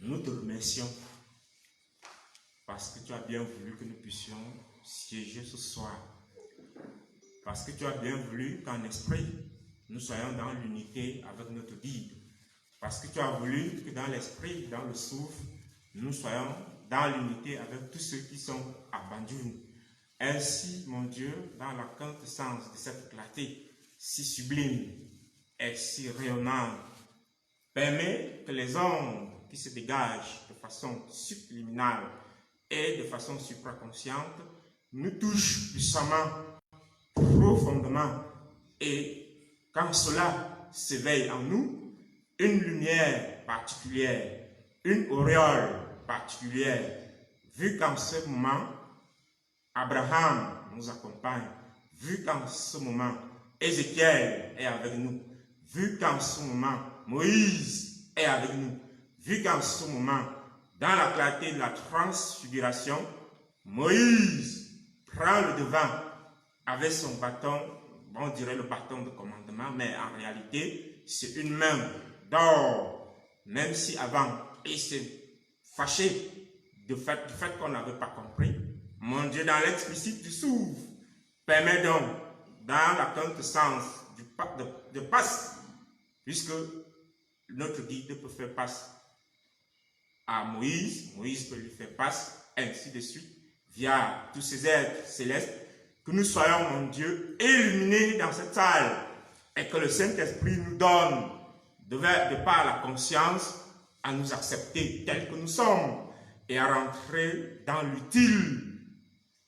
Nous te remercions parce que tu as bien voulu que nous puissions siéger ce soir. Parce que tu as bien voulu qu'en esprit, nous soyons dans l'unité avec notre guide. Parce que tu as voulu que dans l'esprit, dans le souffle, nous soyons dans l'unité avec tous ceux qui sont abandonnés. Ainsi, mon Dieu, dans la quintessence de cette clarté si sublime et si rayonnante, permet que les ondes qui se dégagent de façon subliminale et de façon supraconsciente nous touchent puissamment, profondément, et quand cela s'éveille en nous, une lumière particulière, une auréole particulière, vu qu'en ce moment, Abraham nous accompagne, vu qu'en ce moment, Ézéchiel est avec nous, vu qu'en ce moment, Moïse est avec nous, vu qu'en ce moment, dans la clarté de la transfiguration, Moïse prend le devant avec son bâton, on dirait le bâton de commandement, mais en réalité, c'est une main d'or, même si avant, il s'est fâché du fait qu'on n'avait pas compris. Mon Dieu, dans l'explicite du souffle, permet donc, dans la quintessence de passe, puisque notre guide peut faire passe à Moïse, Moïse peut lui faire passe, ainsi de suite, via tous ces êtres célestes, que nous soyons, mon Dieu, illuminés dans cette salle, et que le Saint-Esprit nous donne, de par la conscience, à nous accepter tels que nous sommes, et à rentrer dans l'utile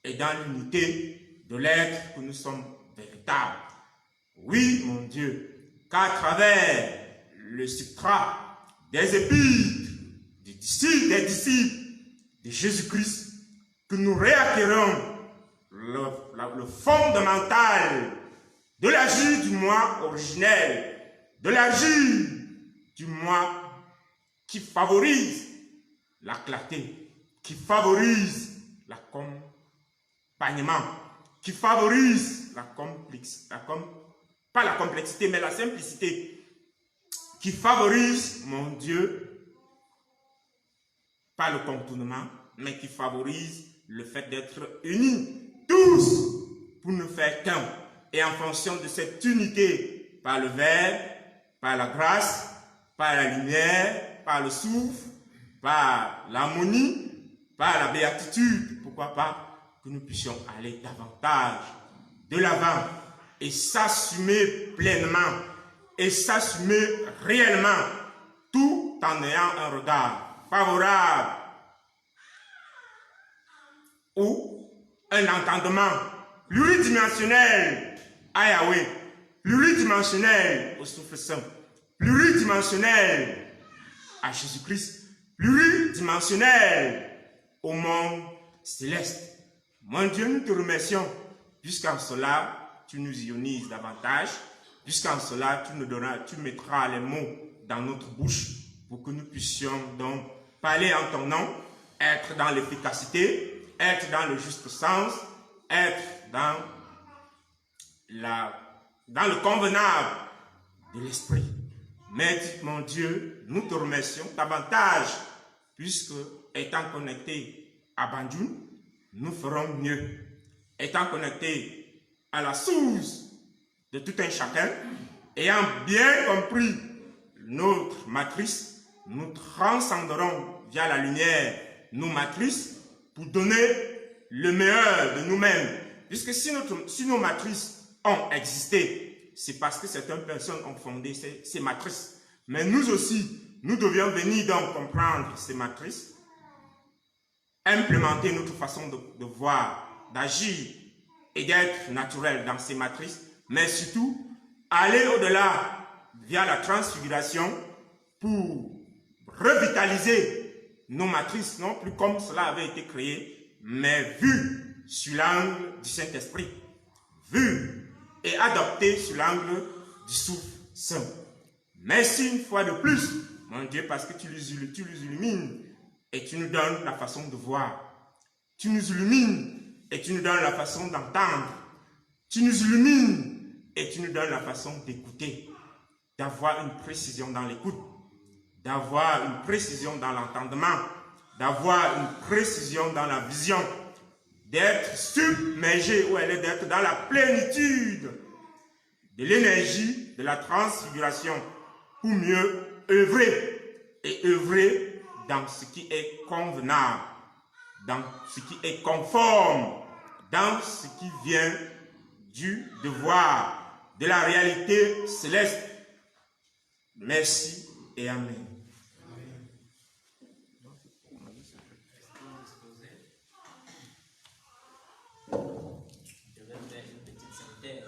et dans l'unité de l'être que nous sommes véritables. Oui, mon Dieu, qu'à travers le substrat des épîtres, des disciples de Jésus-Christ, que nous réacquérons le fondamental de l'agir du moi originel, de l'agir du moi qui favorise la clarté, qui favorise l'accompagnement, qui favorise pas la complexité, mais la simplicité, qui favorise, mon Dieu, pas le contournement, mais qui favorise le fait d'être unis, tous, pour ne faire qu'un. Et en fonction de cette unité, par le Verbe, par la grâce, par la lumière, par le souffle, par l'harmonie, par la béatitude, pourquoi pas, que nous puissions aller davantage de l'avant et s'assumer pleinement et s'assumer réellement, tout en ayant un regard favorable ou un entendement pluridimensionnel à Yahweh, pluridimensionnel au souffle saint, pluridimensionnel à Jésus-Christ, pluridimensionnel au monde céleste. Mon Dieu, nous te remercions, puisqu'en cela, tu nous ionises davantage, puisqu'en cela, tu mettras les mots dans notre bouche pour que nous puissions donc parler en ton nom, être dans l'efficacité, être dans le juste sens, être dans le convenable de l'esprit. Mais, mon Dieu, nous te remercions davantage, puisque, étant connectés à Bandjoun, nous ferons mieux. Étant connectés à la source de tout un chacun, ayant bien compris notre matrice, nous transcenderons via la lumière nos matrices pour donner le meilleur de nous-mêmes. Puisque si nos matrices ont existé, c'est parce que certaines personnes ont fondé ces matrices. Mais nous aussi, nous devions venir donc comprendre ces matrices, implémenter notre façon de voir, d'agir et d'être naturel dans ces matrices, mais surtout aller au-delà via la transfiguration pour revitaliser nos matrices, non plus comme cela avait été créé, mais vu sur l'angle du Saint-Esprit, vu et adopté sur l'angle du souffle saint. Merci une fois de plus, mon Dieu, parce que tu les illumines et tu nous donnes la façon de voir. Tu nous illumines et tu nous donnes la façon d'entendre. Tu nous illumines et tu nous donnes la façon d'écouter, d'avoir une précision dans l'écoute, d'avoir une précision dans l'entendement, d'avoir une précision dans la vision, d'être submergé, ou elle est d'être dans la plénitude de l'énergie de la transfiguration pour mieux œuvrer et œuvrer dans ce qui est convenable, dans ce qui est conforme, dans ce qui vient du devoir, de la réalité céleste. Merci et Amen. Je vais faire une petite synthèse.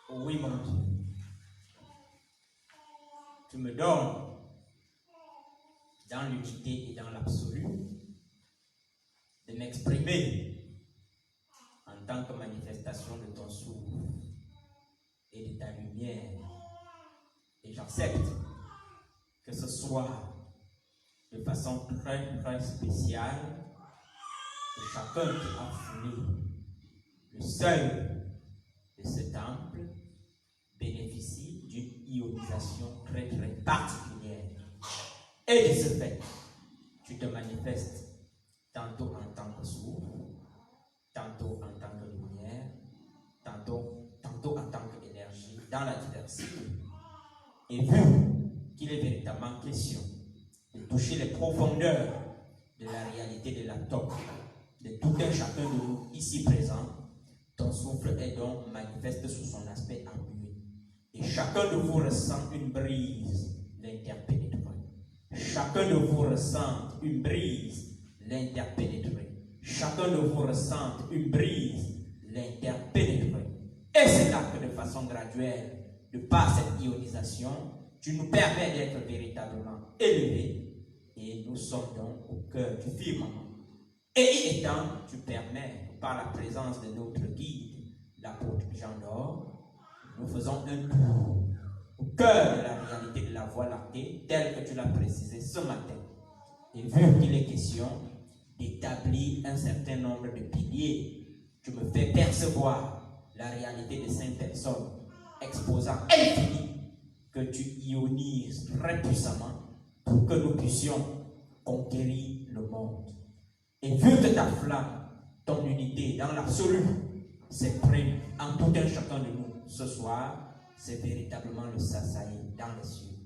Oh oui, mon Dieu. Tu me donnes, dans l'unité et dans l'absolu, de m'exprimer en tant que manifestation de ton souffle et de ta lumière. Et j'accepte que ce soit de façon très très spéciale que chacun qui a foulé le seuil de ce temple bénéficie d'une ionisation très très particulière. Et de ce fait, tu te manifestes tantôt en tant que souffle, tantôt en tant que lumière, tantôt en tant qu'énergie dans la diversité. Et vu qu'il est véritablement question de toucher les profondeurs de la réalité de l'atome, de tout un chacun de nous ici présent, ton souffle est donc manifeste sous son aspect embué. Et chacun de vous ressent une brise l'interpénétrer. Chacun de vous ressent une brise l'interpénétrer. Chacun de vous ressent une brise l'interpénétrer. Et c'est là que de façon graduelle, de par cette ionisation, tu nous permets d'être véritablement élevés et nous sommes donc au cœur du firmament. Et y étant, tu permets, par la présence de notre guide, l'apôtre Jean d'Or, nous faisons un tour au cœur de la réalité de la Voie lactée, telle que tu l'as précisé ce matin. Et vu qu'il est question d'établir un certain nombre de piliers, tu me fais percevoir la réalité de 5 personnes, exposant infini que tu ionises très puissamment pour que nous puissions conquérir le monde. Et vu que ta flamme, ton unité dans l'absolu s'exprime en tout un chacun de nous ce soir, c'est véritablement le sasaï dans les cieux.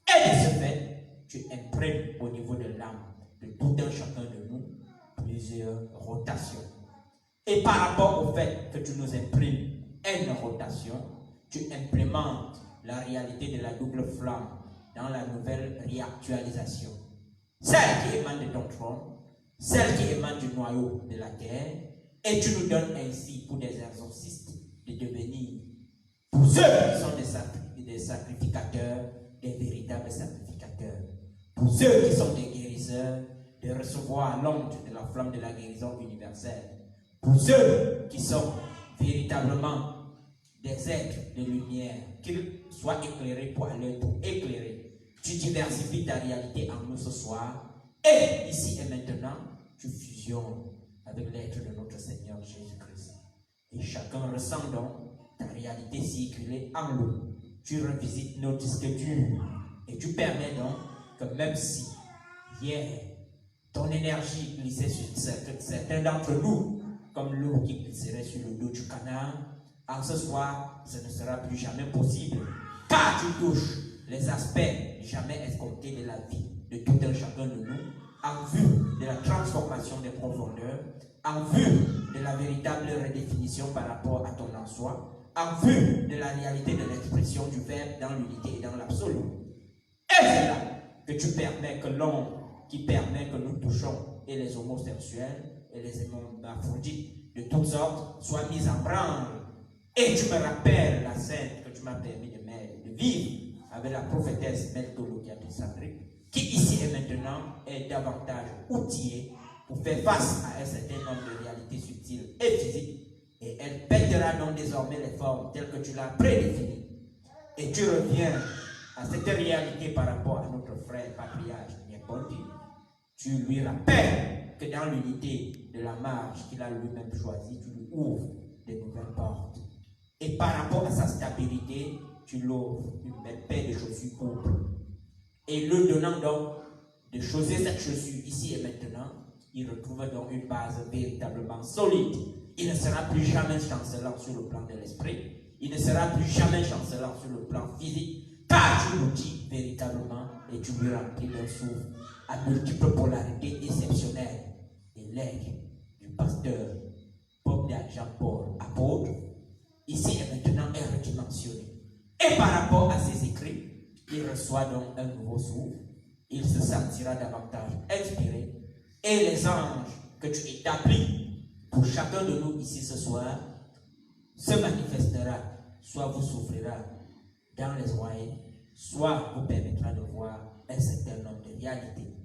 Et de ce fait, tu imprègnes au niveau de l'âme de tout un chacun de nous plusieurs rotations. Et par rapport au fait que tu nous imprimes une rotation, tu implémentes la réalité de la double flamme dans la nouvelle réactualisation. Celle qui émane de ton trône, celle qui émane du noyau de la terre, et tu nous donnes ainsi pour des exorcistes de devenir, pour ceux qui sont des sacrificateurs, des véritables sacrificateurs, pour ceux qui sont des guérisseurs, de recevoir l'onde de la flamme de la guérison universelle, pour ceux qui sont véritablement des êtres de lumière, qu'ils soient éclairés pour aller pour éclairer. Tu diversifies ta réalité en nous ce soir, et ici et maintenant, tu fusionnes avec l'être de notre Seigneur Jésus-Christ. Et chacun ressent donc ta réalité circuler en nous. Tu revisites nos disques durs, et tu permets donc que même si hier, ton énergie glissait sur certains d'entre nous, comme l'eau qui glisserait sur le dos du canard, en ce soir, ce ne sera plus jamais possible, car tu touches les aspects jamais escomptés de la vie de tout un chacun de nous, en vue de la transformation des profondeurs, en vue de la véritable redéfinition par rapport à ton en soi, en vue de la réalité de l'expression du Verbe dans l'unité et dans l'absolu. Et c'est là que tu permets que l'homme qui permet que nous touchons et les homosexuels et les hermaphrodites de toutes sortes soient mis en branle. Et tu me rappelles la scène que tu m'as permis de vivre avec la prophétesse Meltologia de Sandrick, qui ici et maintenant est davantage outillée pour faire face à un certain nombre de réalités subtiles et physiques. Et elle pètera donc désormais les formes telles que tu l'as prédéfinies. Et tu reviens à cette réalité par rapport à notre frère patriarche Niapondi. Tu lui rappelles que dans l'unité de la marche qu'il a lui-même choisie, tu lui ouvres de nouvelles portes. Et par rapport à sa stabilité, tu l'offres une belle paire de chaussures courtes. Et le donnant donc de choisir cette chaussure ici et maintenant, il retrouve donc une base véritablement solide. Il ne sera plus jamais chancelant sur le plan de l'esprit. Il ne sera plus jamais chancelant sur le plan physique. Car tu l'outil véritablement et tu lui remplis d'un souffle à multiples polarités exceptionnelles. Et l'aigle du pasteur Bob Jean-Paul apôtre, ici et maintenant est redimensionné. Et par rapport à ses écrits, il reçoit donc un nouveau souffle. Il se sentira davantage inspiré. Et les anges que tu établis pour chacun de nous ici ce soir se manifestera, soit vous souffrira dans les oreilles, soit vous permettra de voir un certain nombre de réalités.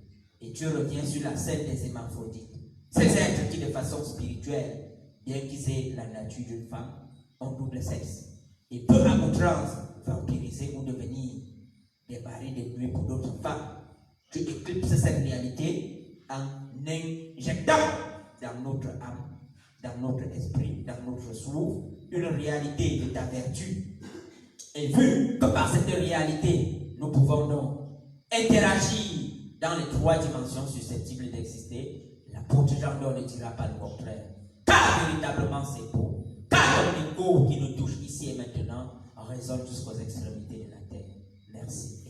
Et tu reviens sur la scène des hémaphrodites. Ces êtres qui de façon spirituelle, bien qu'ils aient la nature d'une femme, ont double sexe. Et peu à outrance, vampiriser ou devenir des maris de nuit pour d'autres femmes. Tu éclipses cette réalité en injectant dans notre âme, dans notre esprit, dans notre souffle, une réalité de ta vertu. Et vu que par cette réalité, nous pouvons donc interagir dans les trois dimensions susceptibles d'exister, l'apôtre Jean ne dira pas le contraire. Car véritablement c'est beau. Car ton écho qui nous touche ici et maintenant résonne jusqu'aux extrémités de la terre. Merci.